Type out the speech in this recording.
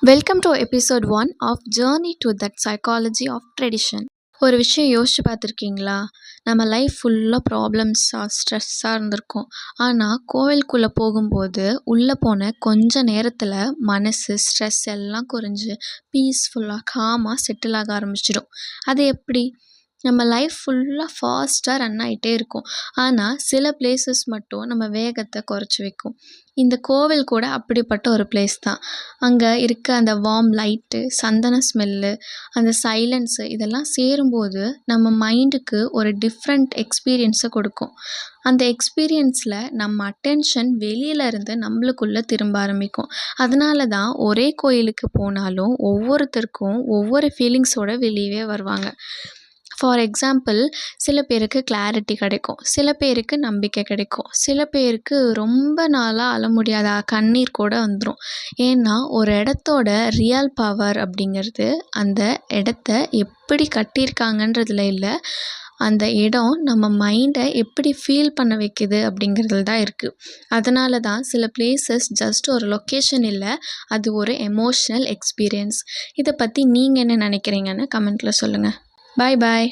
Welcome to episode 1 of journey to that psychology of tradition. ஒரு விஷயம் யோசிச்சு பார்த்துருக்கீங்களா? நம்ம லைஃப் ஃபுல்லாக ப்ராப்ளம்ஸாக ஸ்ட்ரெஸ்ஸாக இருந்திருக்கும். ஆனால் கோவிலுக்குள்ளே போகும்போது உள்ளே போன கொஞ்ச நேரத்தில் மனசு ஸ்ட்ரெஸ் எல்லாம் குறைஞ்சு பீஸ்ஃபுல்லாக காமாக செட்டில் ஆக ஆரம்பிச்சிடும். அது எப்படி? நம்ம லைஃப் ஃபுல்லாக ஃபாஸ்ட்டாக ரன் ஆகிட்டே இருக்கும். ஆனால் சில பிளேசஸ் மட்டும் நம்ம வேகத்தை குறைச்சி வைக்கும். இந்த கோவில் கூட அப்படிப்பட்ட ஒரு பிளேஸ் தான். அங்கே இருக்க அந்த வார்ம் லைட்டு, சந்தன ஸ்மெல்லு, அந்த சைலன்ஸு இதெல்லாம் சேரும்போது நம்ம மைண்டுக்கு ஒரு டிஃப்ரெண்ட் எக்ஸ்பீரியன்ஸை கொடுக்கும். அந்த எக்ஸ்பீரியன்ஸில் நம்ம அட்டென்ஷன் வெளியிலேருந்து நம்மளுக்குள்ளே திரும்ப ஆரம்பிக்கும். அதனால தான் ஒரே கோயிலுக்கு போனாலும் ஒவ்வொருத்தருக்கும் ஒவ்வொரு ஃபீலிங்ஸோடு வெளியவே வருவாங்க. ஃபார் எக்ஸாம்பிள், சில பேருக்கு கிளாரிட்டி கிடைக்கும், சில பேருக்கு நம்பிக்கை கிடைக்கும், சில பேருக்கு ரொம்ப நாளாக அழ முடியாத கண்ணீர் கூட வந்துடும். ஏன்னா ஒரு இடத்தோட ரியல் பவர் அப்படிங்கிறது அந்த இடத்த எப்படி கட்டியிருக்காங்கன்றதுல இல்லை, அந்த இடம் நம்ம மைண்டை எப்படி ஃபீல் பண்ண வைக்குது அப்படிங்கிறதுல தான் இருக்குது. அதனால தான் சில பிளேசஸ் ஜஸ்ட் ஒரு லொக்கேஷன் இல்லை, அது ஒரு எமோஷ்னல் எக்ஸ்பீரியன்ஸ். இதை பற்றி நீங்கள் என்ன நினைக்கிறீங்கன்னு கமெண்ட்டில் சொல்லுங்கள். Bye bye.